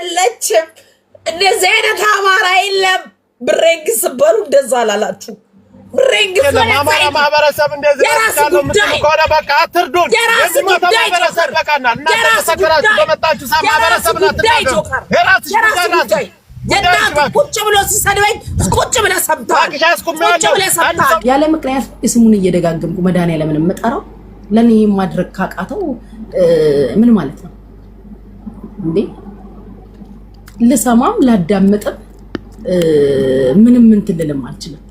አይደለችም። እንደዚህ አይነት አማራ የለም። ብሬንግስ በሉ እንደዛ አላላችሁ። ብሬንግስ አማራ ማህበረሰብ እንደዚህ ያለው ምትቆራ በቃ አትርዱን። የዚህ ማህበረሰብ በቃና እናንተ ተሰከራችሁ በመጣችሁ ማህበረሰብ ናችሁ። የራስሽ ጉዳይ የናት ቁጭ ብሎ ሲሰድበኝ ቁጭ ብለ ሰምታል። ያለ ምክንያት እስሙን እየደጋገምኩ መድኃኒዓለምን መጣራው ለኔ ማድረግ ካቃተው ምን ማለት ነው እንዴ? ልሰማም ላዳምጥም ምንም እንትልልም አልችልም።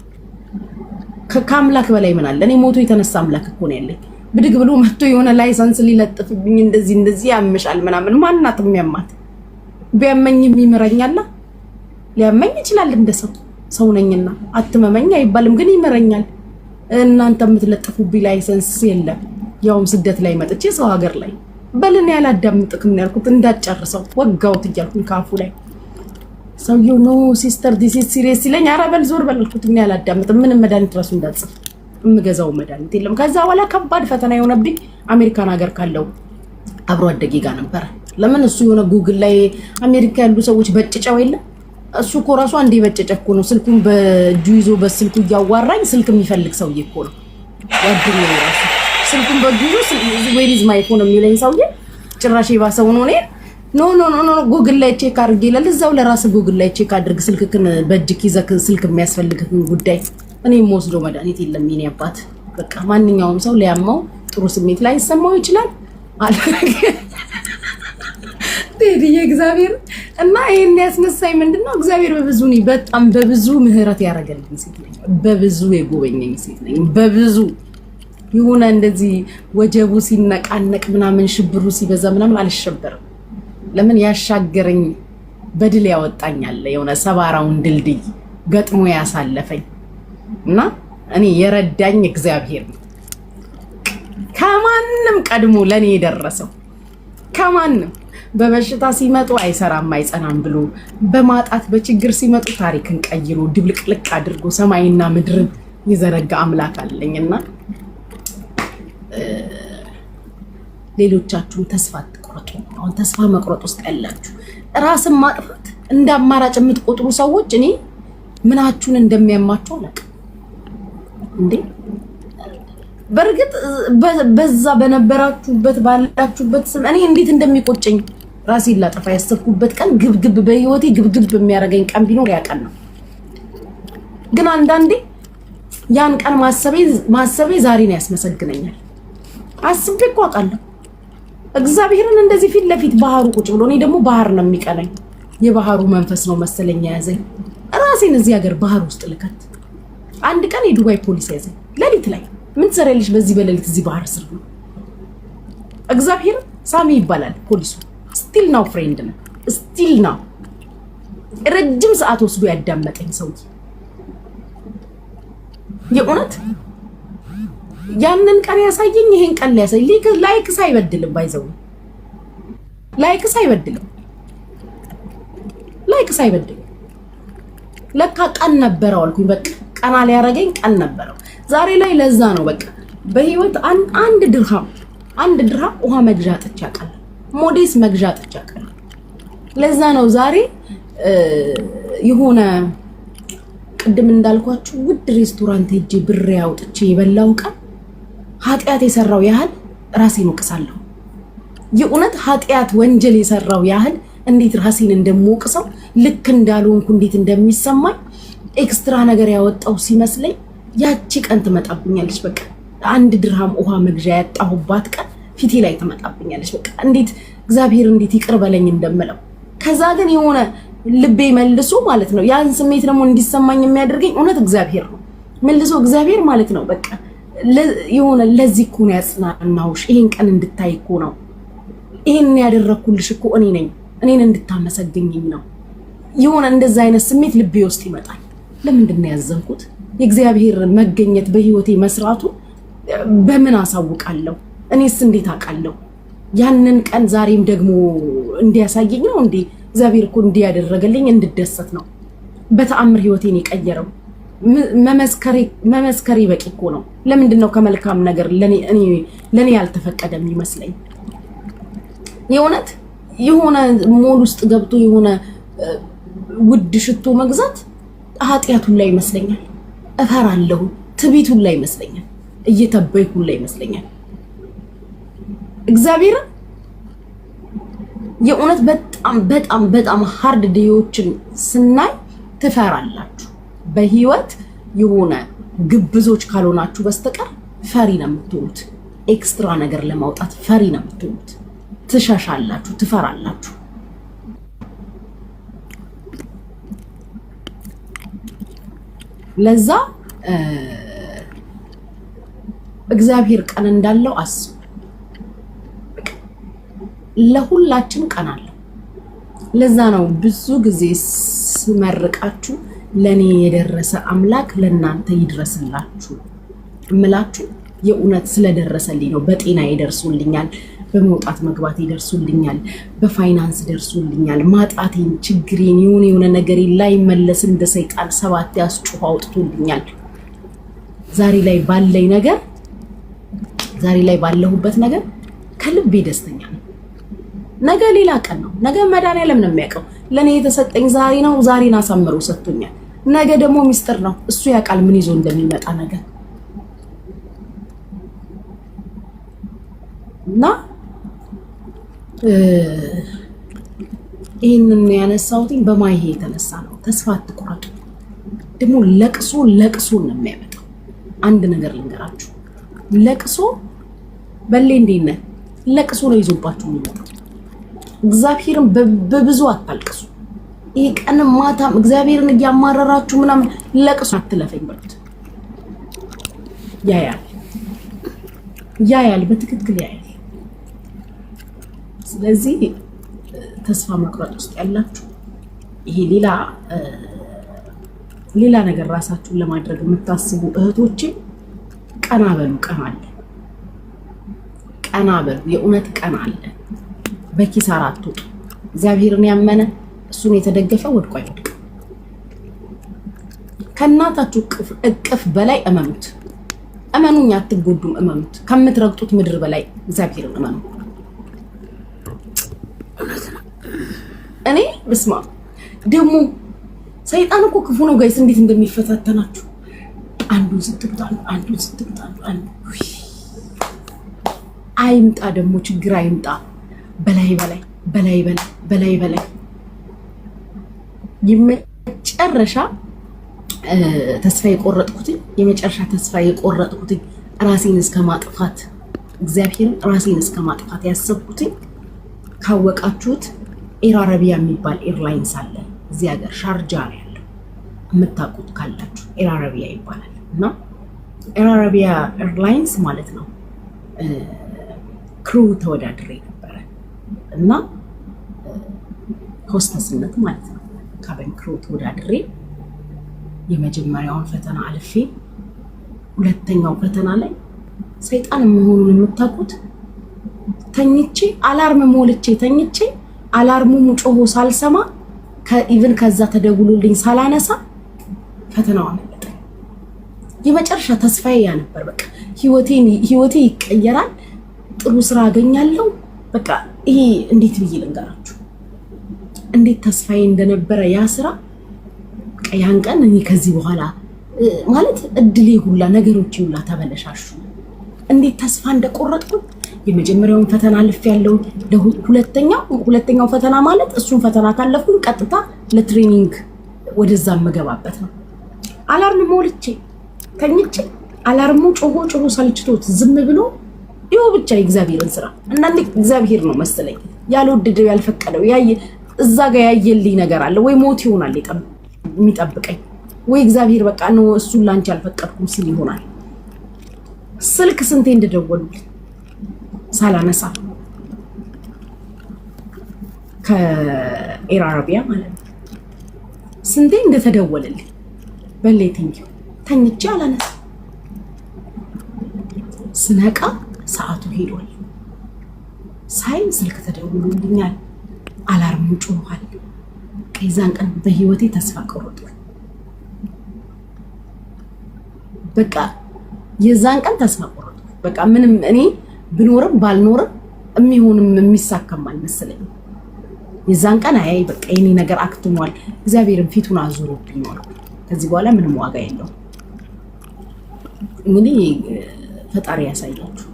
ከአምላክ በላይ ምን አለ? እኔ ሞቶ የተነሳ አምላክ እኮ ነው ያለኝ። ብድግ ብሎ መጥቶ የሆነ ላይሰንስ ሊለጥፍብኝ እንደዚህ ያምሻል ምናምን ማንናት የሚያማት ቢያመኝም ይመረኛል። ሊያመኝ ይችላል እንደሰው ሰው ነኝና አትመመኝ አይባልም፣ ግን ይመረኛል። እናንተ የምትለጥፉብኝ ላይሰንስ የለም። ያውም ስደት ላይ መጥቼ ሰው ሀገር ላይ በልን ያላዳምጥክም ያልኩት እንዳጨርሰው ወጋውት እያልኩኝ ካፉ ላይ ሰውየው ነው ሲስተር ዲስ ኢዝ ሲሪየስ ይለኝ። ኧረ በል ዞር በልኩት እና ያላዳምጥ ምንም መድኃኒት ራሱ እንዳጽፍ እምገዛው መድኃኒት የለም። ከዛ በኋላ ከባድ ፈተና የሆነብኝ አሜሪካን ሀገር ካለው አብሮ አደጌ ጋር ነበር። ለምን እሱ የሆነ ጉግል ላይ አሜሪካ ያሉ ሰዎች በጭጫው የለም እሱ እኮ ራሱ አንዴ በጭጨ እኮ ነው ስልኩን በእጁ ይዞ በስልኩ እያዋራኝ ስልክ የሚፈልግ ሰውዬ እኮ ነው ያድርኝ ራሱ ስልኩን በእጁ ይዞ ዌር ኢዝ ማይ ፎን የሚለኝ ሰውዬ ጭራሽ የባሰው ነው። ኖ ጉግል ላይ ቼክ አድርግ ይላል። እዛው ለራስ ጉግል ላይ ቼክ አድርግ ስልክክን በእጅክ ይዘክ ስልክ የሚያስፈልግህን ጉዳይ። እኔ የምወስደው መድኃኒት የለም የኔ አባት። በቃ ማንኛውም ሰው ሊያማው ጥሩ ስሜት ላይ ይሰማው ይችላል ቴዲዬ እግዚአብሔር እና ይሄን ያስነሳይ ምንድነው? እግዚአብሔር በብዙ ነው በጣም በብዙ ምህረት ያደረገልኝ ሴት ነኝ። በብዙ የጎበኘኝ ሴት ነኝ። በብዙ የሆነ እንደዚህ ወጀቡ ሲነቃነቅ ምናምን ሽብሩ ሲበዛ ምናምን አልሸበርም። ለምን ያሻገረኝ በድል ያወጣኛል። የሆነ ሰባራውን ድልድይ ገጥሞ ያሳለፈኝ እና እኔ የረዳኝ እግዚአብሔር ነው። ከማንም ቀድሞ ለኔ የደረሰው ከማንም በበሽታ ሲመጡ አይሰራም አይጸናም ብሎ በማጣት በችግር ሲመጡ ታሪክን ቀይሮ ድብልቅልቅ አድርጎ ሰማይና ምድርን ይዘረጋ አምላክ አለኝና ሌሎቻችሁን ተስፋ አትቆርጡ። አሁን ተስፋ መቁረጥ ውስጥ ያላችሁ ራስን ማጥፋት እንደ አማራጭ የምትቆጥሩ ሰዎች እኔ ምናችሁን እንደሚያማችሁ አላውቅም እንዴ። በርግጥ በዛ በነበራችሁበት ባላችሁበት ስም እኔ እንዴት እንደሚቆጨኝ ራሴን ላጠፋ ያሰብኩበት ቀን ግብግብ በህይወቴ ግብግብ የሚያደርገኝ ቀን ቢኖር ያቀን ነው። ግን አንዳንዴ ያን ቀን ማሰቤ ዛሬን ያስመሰግነኛል። አስቤ እኮ አውቃለሁ እግዚአብሔርን እንደዚህ ፊት ለፊት ባህሩ ቁጭ ብሎ እኔ ደግሞ ባህር ነው የሚቀለኝ። የባህሩ መንፈስ ነው መሰለኝ ያዘኝ። ራሴን እዚህ ሀገር ባህር ውስጥ ልከት አንድ ቀን የዱባይ ፖሊስ ያዘኝ ሌሊት ላይ። ምን ትሰሪያለሽ በዚህ በሌሊት እዚህ ባህር ስር ነው? እግዚአብሔር ሳሚ ይባላል ፖሊሱ። ስቲል ናው ፍሬንድ ነው ስቲል ናው። ረጅም ሰዓት ወስዶ ያዳመጠኝ ሰው የእውነት ያንን ቀን ያሳየኝ ይሄን ቀን ያሳይ ላይክ ሳይበድልም ባይዘው ላይክ ሳይበድል ለካ ቀን ነበረው አልኩኝ። በቃ ቀና ሊያረገኝ ቀን ነበረው ዛሬ ላይ። ለዛ ነው በቃ በህይወት አንድ ድርሃም ውሃ መግዣ አጥቼ አውቃለሁ። ሞዴስ መግዣ አጥቼ አውቃለሁ። ለዛ ነው ዛሬ የሆነ ቅድም እንዳልኳችሁ ውድ ሬስቶራንት ሄጄ ብር ያውጥቼ የበላው ቀን ኃጢያት የሰራው ያህል ራሴን ወቅሳለሁ። የእውነት ኃጢያት ወንጀል የሰራው ያህል እንዴት ራሴን እንደምወቅሰው ልክ እንዳልሆንኩ እንዴት እንደሚሰማኝ ኤክስትራ ነገር ያወጣው ሲመስለኝ ያቺ ቀን ትመጣብኛለች። በቃ አንድ ድርሃም ውሃ መግዣ ያጣሁባት ቀን ፊቴ ላይ ትመጣብኛለች። በቃ እንዴት እግዚአብሔር እንዴት ይቅር በለኝ እንደምለው። ከዛ ግን የሆነ ልቤ መልሶ ማለት ነው ያን ስሜት ደግሞ እንዲሰማኝ የሚያደርገኝ እውነት እግዚአብሔር ነው መልሶ እግዚአብሔር ማለት ነው። በቃ የሆነ ለዚህ እኮ ነው ያጽናናውሽ፣ ይሄን ቀን እንድታይ እኮ ነው፣ ይሄን ያደረኩልሽ እኮ እኔ ነኝ፣ እኔን እንድታመሰግኝኝ ነው። የሆነ እንደዛ አይነት ስሜት ልቤ ውስጥ ይመጣል። ለምንድን ነው ያዘንኩት? የእግዚአብሔር መገኘት በህይወቴ መስራቱ በምን አሳውቃለሁ? እኔስ እንዴት አውቃለሁ? ያንን ቀን ዛሬም ደግሞ እንዲያሳየኝ ነው እንዴ? እግዚአብሔር እኮ እንዲያደረገልኝ እንድደሰት ነው። በተአምር ህይወቴን የቀየረው መመስከሬ በቂ እኮ ነው። ለምንድን ነው ከመልካም ነገር ለኔ ያልተፈቀደ የሚመስለኝ? የእውነት የሆነ ሞል ውስጥ ገብቶ የሆነ ውድ ሽቶ መግዛት ኃጢያቱን ላይ ይመስለኛል። እፈራለሁ። ትቢቱን ላይ ይመስለኛል። እየተበይኩን ላይ ይመስለኛል። እግዚአብሔር የእውነት በጣም ሃርድ ዴዮችን ስናይ ትፈራላችሁ። በህይወት የሆነ ግብዞች ካልሆናችሁ በስተቀር ፈሪ ነው የምትሆኑት። ኤክስትራ ነገር ለማውጣት ፈሪ ነው የምትሆኑት። ትሻሻላችሁ፣ ትፈራላችሁ። ለዛ እግዚአብሔር ቀን እንዳለው አስቡ። ለሁላችን ቀን አለው። ለዛ ነው ብዙ ጊዜ ስመርቃችሁ ለኔ የደረሰ አምላክ ለናንተ ይድረስላችሁ እምላችሁ። የእውነት ስለደረሰልኝ ነው። በጤና ይደርሱልኛል፣ በመውጣት መግባት ይደርሱልኛል፣ በፋይናንስ ይደርሱልኛል። ማጣቴን፣ ችግሬን፣ የሆነ ነገር ላይ መለስ እንደ ሰይጣን 7 ያስጩህ አውጥቶልኛል። ዛሬ ላይ ባለሁበት ነገር ከልቤ ደስተኛ ነኝ። ነገ ሌላ ቀን ነው። ነገ መድኃኒዓለም ነው የሚያውቀው። ለኔ የተሰጠኝ ዛሬ ነው። ዛሬን አሳምሮ ሰጥቶኛል። ነገ ደግሞ ሚስጥር ነው። እሱ ያውቃል ምን ይዞ እንደሚመጣ ነገር እና ይሄንን ያነሳሁት በማይሄ የተነሳ ነው። ተስፋ አትቁረጡ። ደግሞ ለቅሶ ነው የሚያመጣው። አንድ ነገር ልንገራችሁ። ለቅሶ በሌ እንዴነ ለቅሶ ነው ይዞባችሁ የሚመጣው። እግዚአብሔርን በብዙ አታልቅሱ። ይሄ ቀን ማታም እግዚአብሔርን እያማረራችሁ ምናምን ለቅሶ አትለፈኝ በሉት። ያያል፣ በትክክል ያያል። ስለዚህ ተስፋ መቁረጥ ውስጥ ያላችሁ ይሄ ሌላ ነገር ራሳችሁን ለማድረግ የምታስቡ እህቶቼ ቀና በሉ። ቀና በሉ። የእውነት ቀና አለ። በኪሳራ አትውጡ። እግዚአብሔርን ያመነ እሱን የተደገፈ ወድቆ አይወድቅም። ከእናታችሁ እቅፍ በላይ እመኑት። እመኑኝ፣ አትጎዱም። እመኑት። ከምትረግጡት ምድር በላይ እግዚአብሔርን እመኑ። እኔ በስማ ደግሞ ሰይጣን እኮ ክፉ ነው ጋይስ። እንዴት እንደሚፈታተናችሁ አንዱን ስትግጣሉ አይምጣ ደግሞ ችግር አይምጣ። በላይ የመጨረሻ ተስፋ የቆረጥኩት ራሴን እስከ ማጥፋት እግዚአብሔርን ራሴን እስከ ማጥፋት ያሰብኩት ካወቃችሁት ኤር አረቢያ የሚባል ኤርላይንስ አለ እዚህ ሀገር ሻርጃ ነው ያለው። የምታውቁት ካላችሁ ኤር አረቢያ ይባላል እና ኤር አረቢያ ኤርላይንስ ማለት ነው። ክሩ ተወዳድሬ ነበረ እና ሆስተስነት ማለት ነው። ካቢን ክሩ ተወዳድሬ የመጀመሪያውን ፈተና አልፌ ሁለተኛው ፈተና ላይ ሰይጣን መሆኑን የምታውቁት ተኝቼ አላርም ሞልቼ ተኝቼ አላርሙ ጮሆ ሳልሰማ ኢቭን ከዛ ተደውሎልኝ ሳላነሳ ፈተናው አመለጠ። የመጨረሻ ተስፋዬ ያ ነበር። በቃ ህይወቴ ይቀየራል፣ ጥሩ ስራ አገኛለሁ። በቃ ይሄ እንዴት ብዬ ልንገራችሁ እንዴት ተስፋዬ እንደነበረ ያ ስራ። በቃ ያን ቀን እኔ ከዚህ በኋላ ማለት እድሌ ሁላ ነገሮች ሁላ ተበለሻሹ። እንዴት ተስፋ እንደቆረጥኩ የመጀመሪያውን ፈተና አልፍ ያለው ሁለተኛው ፈተና ማለት እሱን ፈተና ካለፍኩኝ ቀጥታ ለትሬኒንግ ወደዛ መገባበት ነው። አላርም ሞልቼ ተኝቼ አላርሙ ጮሆ ሰልችቶት ዝም ብሎ ይኸው ብቻ የእግዚአብሔርን ስራ አንዳንዴ እግዚአብሔር ነው መሰለኝ ያልወደደው ያልፈቀደው እዛ ጋር ያየልኝ ነገር አለ ወይ ሞት ይሆናል የሚጠብቀኝ ወይ እግዚአብሔር በቃ ነው እሱን ላንቺ አልፈቀድኩም ሲል ይሆናል። ስልክ ስንቴ እንደደወሉልኝ ሳላነሳ ከኤር አረቢያ ማለት ነው ስንቴ እንደተደወለልኝ በሌቲንግ ተኝቼ አላነሳ። ስነቃ ሰዓቱ ሄዷል። ሳይ ስልክ ተደውሎልኛል፣ አላርሙ ጮኋል። ከዛን ቀን በህይወቴ ተስፋ ቆረጥኩ። በቃ የዛን ቀን ተስፋ ቆረጥኩ። በቃ ምንም እኔ ብኖርም ባልኖርም የሚሆንም የሚሳካም አልመሰለኝም። የዛን ቀን አይ በቃ የኔ ነገር አክትሟል፣ እግዚአብሔርን ፊቱን አዙሮብኛል፣ ከዚህ በኋላ ምንም ዋጋ የለውም። እንግዲህ ፈጣሪ ያሳያችሁ።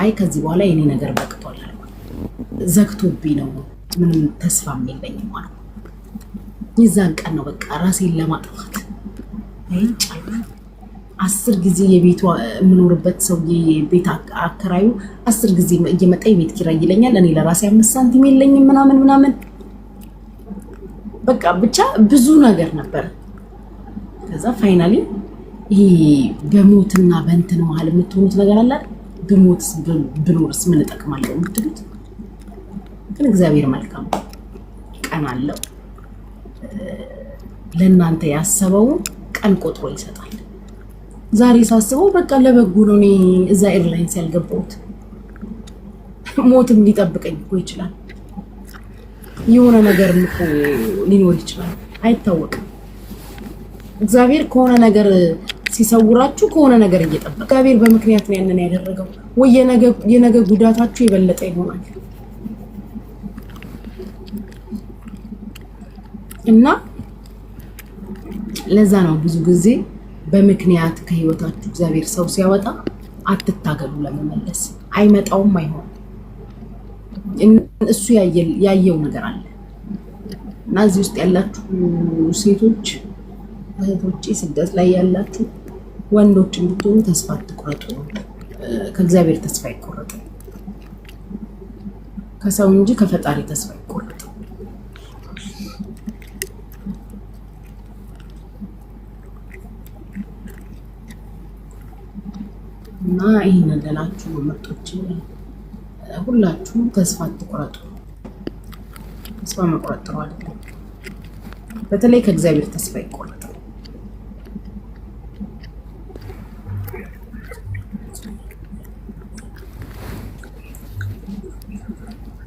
አይ ከዚህ በኋላ የኔ ነገር በቅቷል፣ ዘግቶብኝ ነው፣ ምንም ተስፋም የለኝም ማለት ነው። የዛን ቀን ነው በቃ ራሴን ለማጥፋት አይቻል 10 ጊዜ የቤቱ የምኖርበት ሰውዬ ቤት አከራዩ 10 ጊዜ እየመጣ የቤት ኪራይ ይለኛል። እኔ ለራሴ 5 ሳንቲም የለኝም ምናምን በቃ ብቻ ብዙ ነገር ነበር። ከዛ ፋይናሊ ይሄ በሞትና በእንትን መሀል የምትሆኑት ነገር አለ። በሞት ብኖርስ ምን እጠቅማለሁ የምትሉት ግን እግዚአብሔር መልካም ቀን አለው። ለእናንተ ያሰበውን ቀን ቆጥሮ ይሰጣል። ዛሬ ሳስበው በቃ ለበጎ ነው እኔ እዛ ኤርላይንስ ያልገባሁት። ሞትም ሊጠብቀኝ እኮ ይችላል። የሆነ ነገር እኮ ሊኖር ይችላል፣ አይታወቅም። እግዚአብሔር ከሆነ ነገር ሲሰውራችሁ ከሆነ ነገር እየጠበቀ እግዚአብሔር በምክንያት ነው ያንን ያደረገው። ወይ የነገ ጉዳታችሁ የበለጠ ይሆናል እና ለዛ ነው ብዙ ጊዜ በምክንያት ከህይወታችሁ እግዚአብሔር ሰው ሲያወጣ አትታገሉ ለመመለስ። አይመጣውም፣ አይሆንም። እሱ ያየው ነገር አለ እና እዚህ ውስጥ ያላችሁ ሴቶች እህቶቼ፣ ስደት ላይ ያላችሁ ወንዶች እንድትሆኑ ተስፋ አትቁረጡ። ከእግዚአብሔር ተስፋ አይቆረጥ፣ ከሰው እንጂ ከፈጣሪ ተስፋ አይቆረጥ። እና ይሄንን ለላችሁ ምርጦች ሁላችሁም ተስፋ አትቁረጡ። ተስፋ መቁረጥ ነው አይደለም፣ በተለይ ከእግዚአብሔር ተስፋ ይቆረጥ።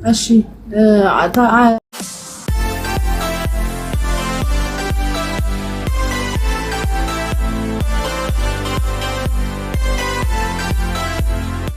እሺ